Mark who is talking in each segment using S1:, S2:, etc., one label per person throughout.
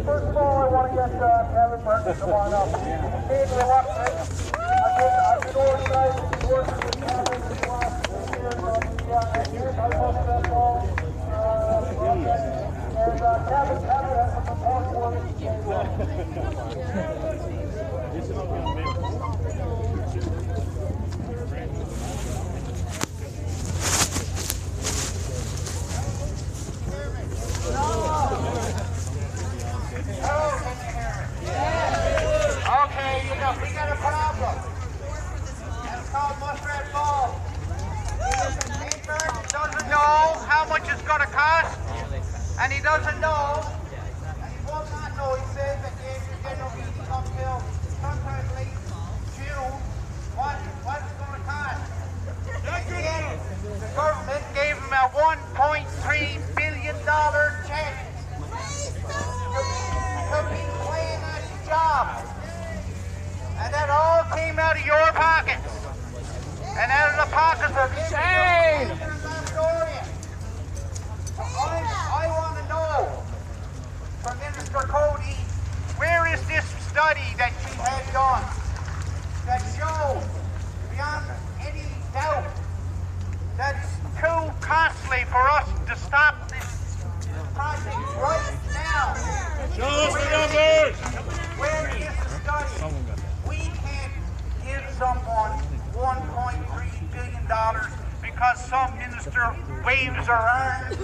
S1: First of all, I want to get Cabot Martin to come on up. He's being reluctant. I've been organizing and working with Cabot for the last 2 years on the anti-Austerity. And Cabot has some important work to do.
S2: We got a problem. It's called Muskrat Falls. He doesn't know how much it's going to cost, and he doesn't know, and he will not know. He says that the general meeting up till sometime late June what it's going to cost. Again, the government gave him a $1.3 billion check to be playing at his job. And that all came out of your pockets. And out of the pockets of Shane! I want to know from Minister Cody, where is this study that she had done that shows beyond any doubt that it's too costly for us to stop this project right now?
S3: Show us the numbers!
S2: Where is the study? Give someone $1.3 billion because some minister waves her arms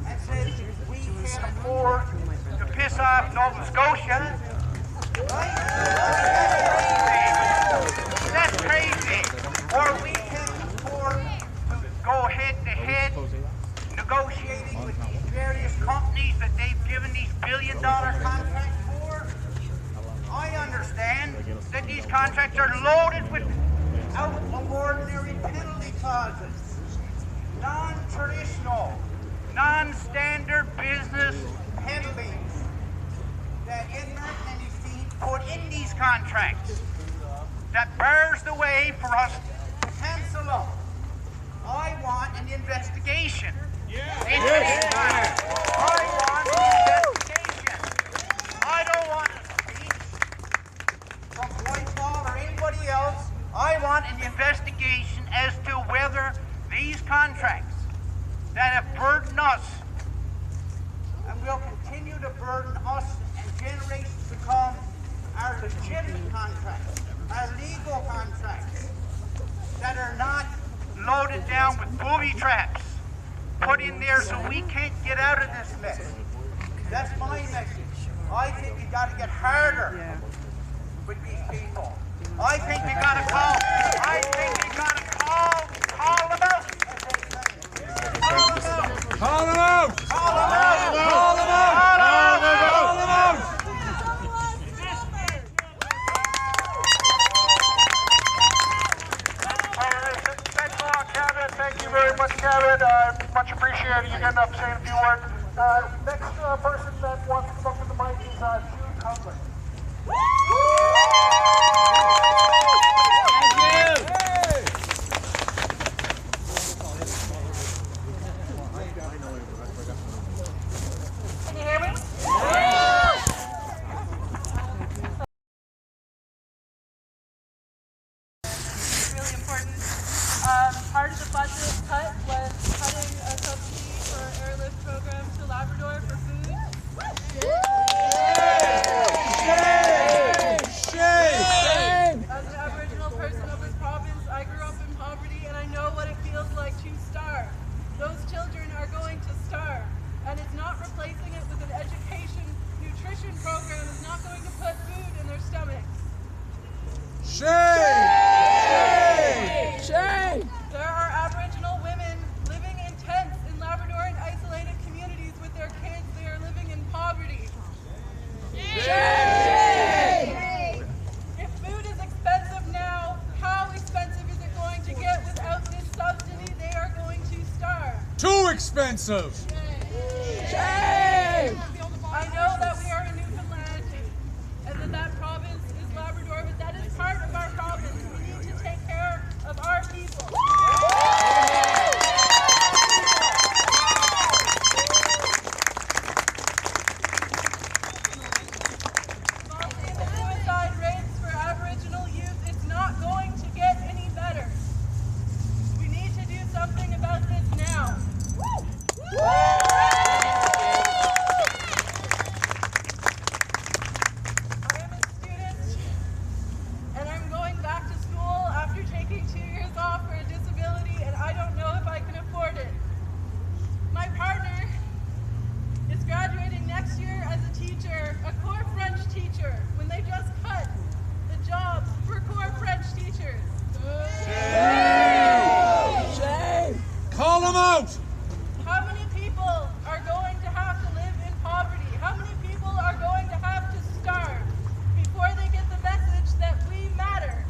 S2: and says we can't afford to piss off Nova Scotia. Right? That's crazy. Or we can afford to go head-to-head negotiating with these various companies that they've given these billion-dollar contracts for. I understand that these contracts are loaded with out-of-ordinary penalty clauses, non-traditional, non-standard business penalties that Ed Martin and his team put in these contracts that bars the way for us to cancel them. I want an investigation. I want an investigation. I don't want from Whitefall or anybody else. I want an investigation as to whether these loaded down with booby traps, put in there so we can't get out of this mess. That's my message. I think we got to get harder with these people. I think we got to call them out.
S3: Call them out!
S2: Call them out!
S1: Thanks a lot, Cabot. Thank you very much, Cabot. Much appreciated you getting up saying a few words. Next person that wants to come up to the mic is Jude Cutler.
S4: Can you hear me? Really important. Part of the budget cut was cutting a subsidy for airlift program to Labrador for food. As an Aboriginal person of this province, I grew up in poverty and I know what it feels like to starve. Those children are going to starve, and it's not replacing it with an education, nutrition program. It's not going to put food in their stomachs. There are Aboriginal women living in tents in Labrador and isolated communities with their kids. They are living in poverty. If food is expensive now, how expensive is it going to get without this subsidy? They are going to starve.
S3: Too expensive!
S4: I know that we are in Newfoundland and that province is Labrador, but that is part of our province. We need to take care of our people. Following the suicide rates for Aboriginal youth, it's not going to get any better. We need to do something about this now. I am a student, and I'm going back to school after taking 2 years off for a disability, and I don't know if I can afford it. My partner is graduating next year as a teacher, a core French teacher, when they just cut the jobs for core French teachers.
S3: Call them out!
S4: How many people are going to have to live in poverty? How many people are going to have to starve before they get the message that we matter?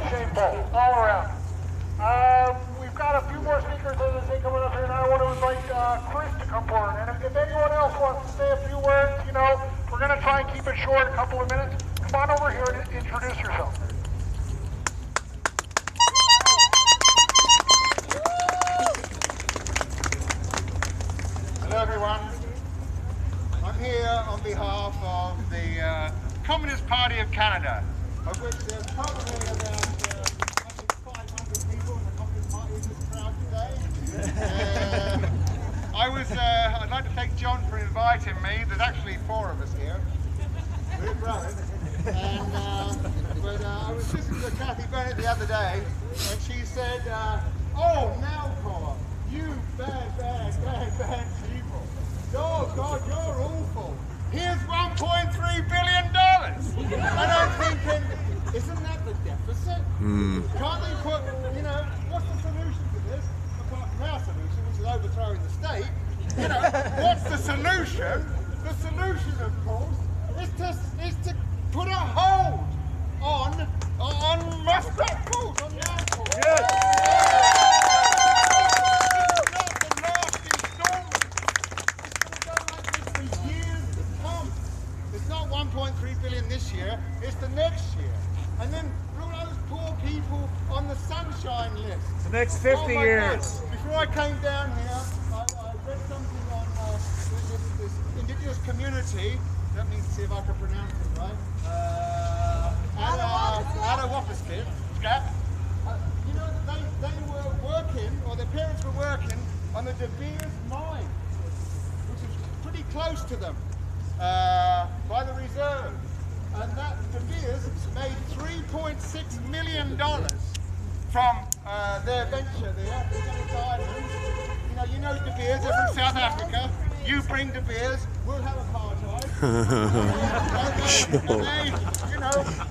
S1: Shameful, all around. We've got a few more speakers as they coming up here, and I want to invite Chris to come forward. And if anyone else wants to say a few words, you know, we're going to try and keep it short, a couple of minutes. Come on over here and introduce yourself.
S5: Hello everyone. I'm here on behalf of the Communist Party of Canada, of which there's probably around 500 people in the Communist Party in this crowd today. I'd like to thank John for inviting me. There's actually 4 of us here. We're growing. But I was listening to Kathy Bennett the other day, and she said, oh, now, Paul, you bad people. Oh, God, you're awful. Here's $1.3 billion. And I'm thinking, isn't that the deficit? Can't they put, you know, what's the solution to this? Apart from our solution, which is overthrowing the state. You know, what's the solution? The solution, of course, is to put a hold on muskrat calls, on land calls. Yes. It's not 1.3 billion this year, it's the next year. And then all those poor people on the sunshine list.
S3: The next 50 years.
S5: God. Before before I came down here, I read something on this indigenous community. Let me see if I can pronounce it right. Anti-Austerity. You know, they were working, or their parents were working on the De Beers mine, which is pretty close to them, by the reserve. And that De Beers made $3.6 million from their venture there. You know De Beers are from South Africa. You bring De Beers, we'll have a car drive.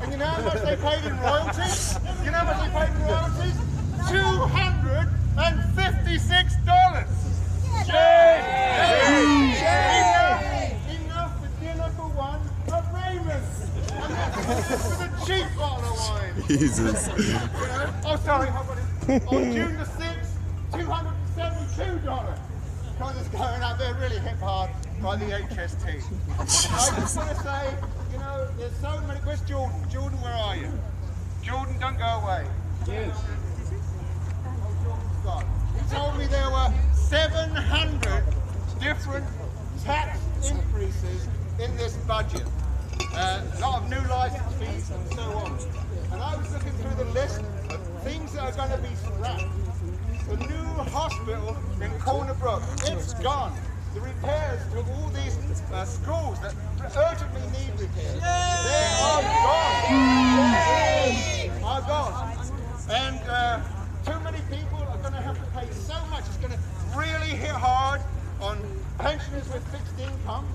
S5: And you know how much they paid in royalties? You know how much they paid in royalties? $256. Enough for dinner for one of Raymond's. And that's with a cheap bottle of wine.
S6: Jesus.
S5: Oh, sorry, how about it? On June the 6th, $272. Because it's going up there really hip hard by the HST. I just want to say, you know, there's so many. Where's Jordan? Jordan, where are you? Jordan, don't go away. Yes. Oh, Jordan's gone. He told me there were 700 different tax increases in this budget. A lot of new license fees and so on. And I was looking through the list of things that are going to be scrapped. The new hospital in Corner Brook, it's gone. The repairs to all these schools that urgently need repairs, they are gone. And too many people are going to have to pay so much. It's going to really hit hard on pensioners with fixed income,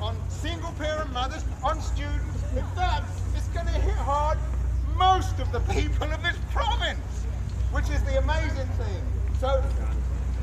S5: on single parent mothers, on students. In fact, it's going to hit hard most of the people of this province, which is the amazing thing. So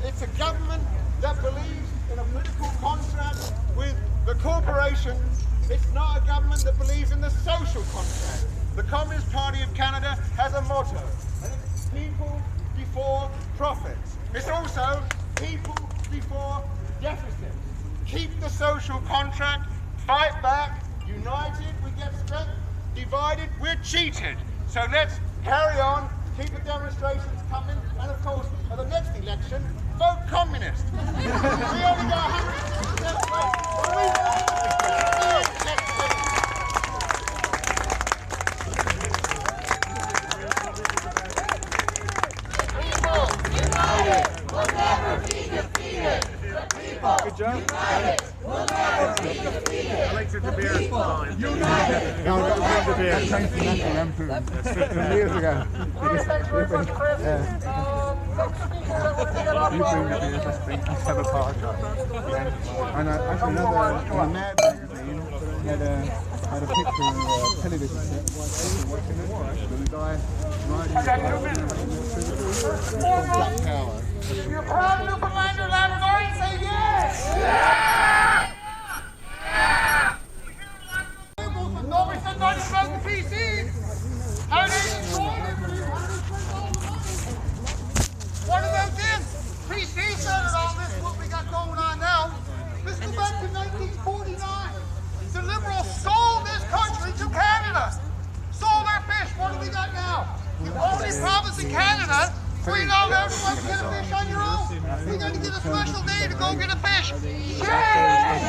S5: it's a government that believes in a political contract with the corporations. It's not a government that believes in the social contract. The Communist Party of Canada has a motto, and it's people before profits. It's also people before deficits. Keep the social contract, fight back, united we get strength, divided we're cheated. So let's carry on, keep the demonstrations coming, and of course, at the next election, vote communist. We only got 100%.
S1: Will never be defeated. The people,
S6: Good job.
S1: united, will never be defeated.
S6: I like the beer.
S1: United.
S6: No, I got the beer.
S7: Changed the national anthem 15 years ago.
S1: Thanks very much, Chris. Next speaker that we're going to get up
S7: You bring the beer, let's have a party. Yeah. And actually another, in the Mad magazine, had a picture of a television set, watching it, with a guy riding Black Tower.
S2: You're proud of Newfoundlander Labrador? Say yes! Nobody said nothing about the PC. How they destroyed everything. What about them? PC started all this, what we got going on now. Let's go back to 1949. The Liberals sold this country to Canada. Sold our fish. What do we got now? The only province in Canada where you know everyone can get a fish on your own. You're going to get a special day to go get a fish. Shame!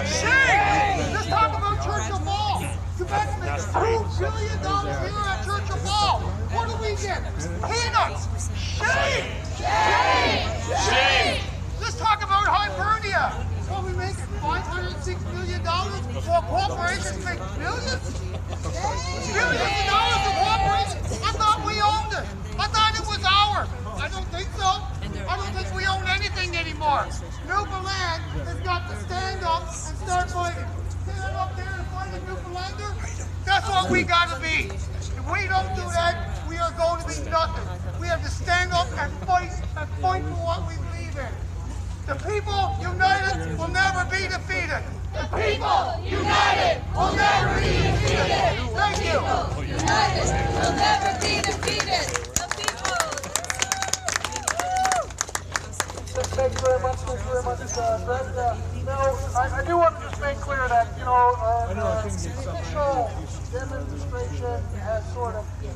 S2: Shame! Let's talk about Churchill Ball. Quebec makes $2 billion here at Churchill Ball. What do we get? Peanuts! Shame! Shame! Shame! Let's talk about Hibernia. What we make $506 million while corporations make billions? Billions of dollars for corporations? I thought we owned it. I thought it was ours. I don't think so. I don't think we own anything anymore. Newfoundland has got to stand up and start fighting. Stand up there and fight a Newfoundlander? That's what we got to be. If we don't do that, we are going to be nothing. We have to stand up and fight for what we believe in. The people united will never be defeated.
S1: The people united will never be defeated.
S2: Thank you.
S1: United will never be defeated. The people.
S8: Thank you very much, Greg. Now, I do want to just make clear that, you know, people show
S1: demonstration has sort of it,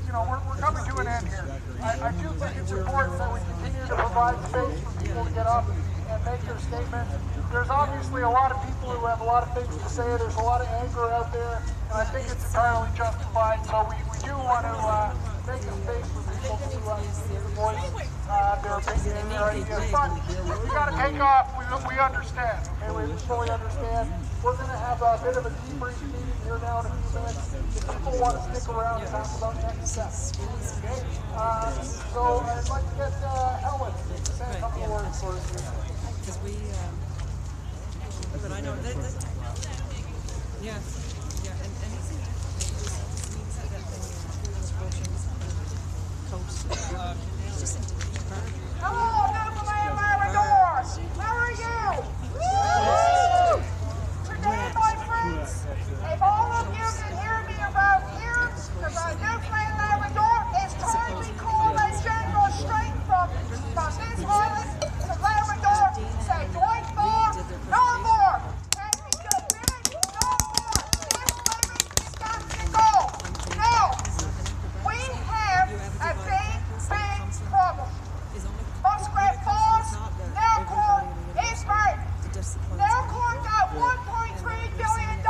S1: you know, we're coming to an end here. I do think it's important that we continue to provide space for people to get up and make their statement. There's obviously a lot of people who have a lot of things to say. There's a lot of anger out there, and I think it's entirely justified. So we do want to make a space for people to voice their opinion and their ideas. But we got to take off. We understand. Okay, we fully understand. We're going to have a bit of a debrief meeting here now in a few minutes. If people want to stick around and talk about next steps. Okay? So I'd like to get Helen to say a couple of words for us here.
S9: Because we, but I know that, yeah, and he said that thing, coach, just into
S2: Hello, Newfoundland Labradors! How are you? Woo! Today, my friends, if all of you can hear me about here, because our Newfoundland Labrador is totally cool and general straight from this island to Labrador. Say, Dwight Moore, no more! Can we get big? No more! This living got to go! Now, we have a big problem. Muskrat Falls, Nelcorn is right. Nelcorn got $1.3 billion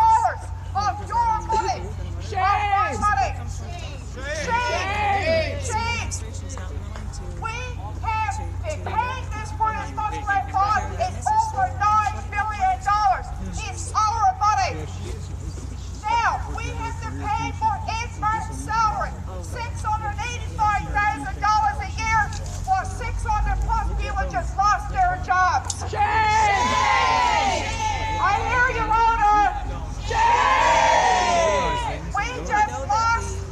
S2: of your money. Shame! We have been paying this for this Muskrat Falls. It's over $9 billion. It's our money. Now, we have to pay for Ismart's salary, $685,000 a year, while 600 plus villagers lost their jobs. Shame! I hear you, Rhoda. Shame! We just lost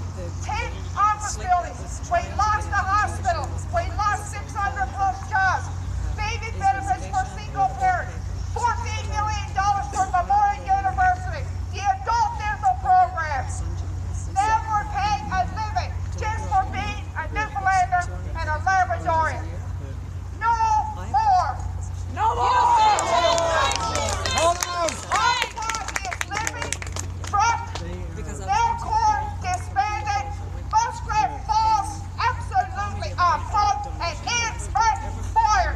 S2: 10 office buildings. We lost the hospital. We lost 600 plus jobs. Baby benefits for single parents. $14 million for Memorial University. The adult dental programs. Now we're paying a living just for being a Newfoundlander and a Labradorian. No more. No more. Our party is living, trucked, Nelcorn disbanded, Muskrat Falls absolutely on float, and it's fired.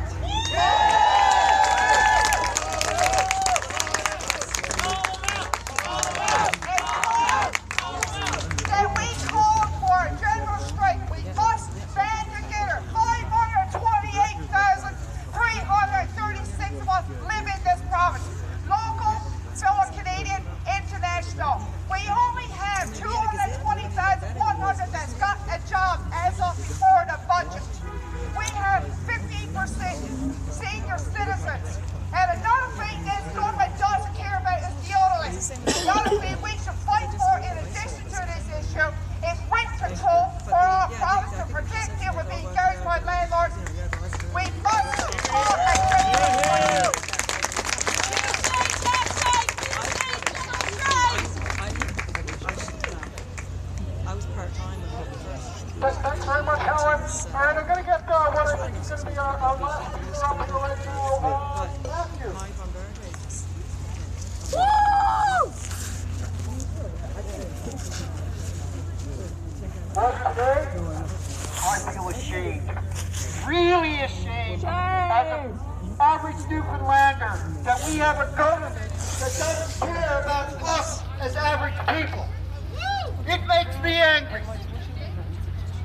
S2: Then we called for a general strike. We must band together. 528,336 of us live in this province. Local, fellow Canadian, international. We only have 220,100 that's got a job as of before the budget. We have 15% senior citizens. And another thing this government doesn't care about is the elderly. Another thing we should fight for in addition to this issue is rent control for our province to protect it with being carried by landlords. We must support a
S9: I was part-time in the first.
S1: Thanks very much, Helen. All right, I'm going to get what I think is going to be our last speaker up here right now, Matthew.
S2: I feel ashamed. Really ashamed. As an average Newfoundlander that we have a government that doesn't care about us as average people. It makes me angry.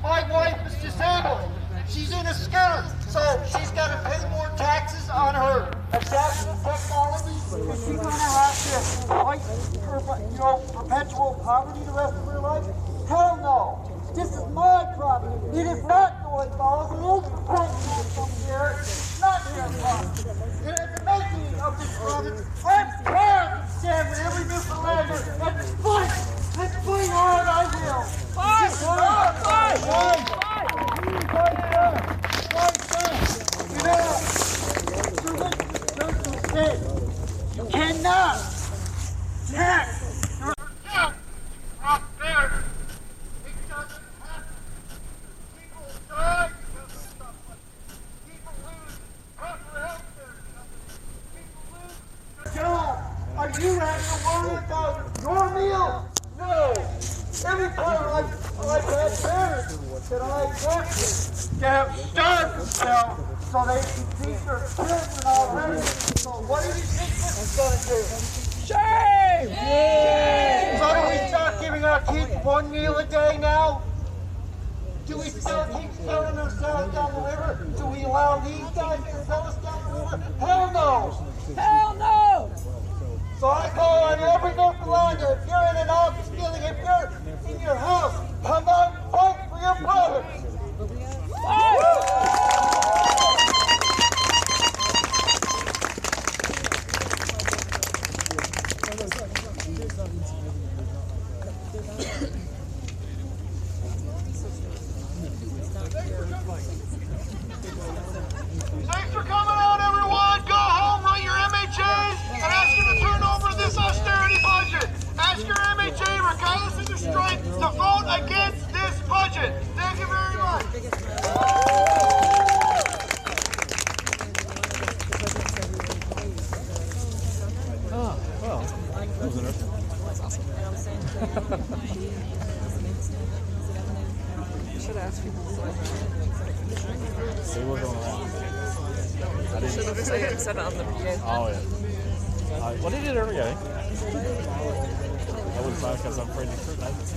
S2: My wife is disabled. She's in a scooter, so she's got to pay more taxes on her adaptive technology. Is she going to have to fight her, perpetual poverty the rest of her life? Hell no. This is my property. It is not North Falls. It is Parsons from here. It's not their property. And at the making of this province, I'm proud to stand with every Newfoundlander and fight. Let's fight hard, I will. Fight! Fight! Fight! You cannot tax your account prosperity. It doesn't happen. People die because of stuff like this. People lose proper health care. People lose their job. Are you having to worry about
S1: Your meal? No. Every time I've had parents that I've worked with that have starved themselves so they can feed their children already. So what do you think this is going to do? Shame! Shame! So do we start giving our kids one meal a day now? Do we still keep selling ourselves down the river? Do we allow these guys to sell us down the river? Hell no! Hell no! So I call on every Newfoundlander, if you're in an office building, if you're in your house, come out and vote for your brother!
S2: Thanks for coming out, everyone. Go home, write your MHAs, and ask them to turn over this austerity budget. Ask your MHA, regardless of their strength, to vote against this budget. Thank you very much.
S6: Oh, well, that was interesting.
S9: You should ask people.
S6: See what's going on.
S9: You should have said it on the beginning.
S6: Oh, yeah. What did it every day? That was fine because I'm afraid to scrutinize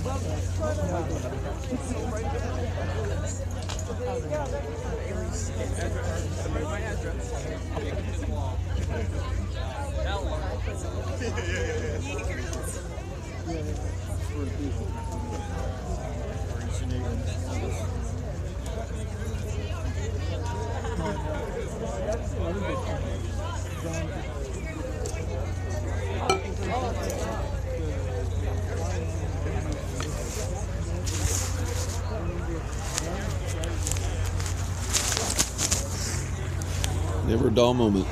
S10: Never a dull moment.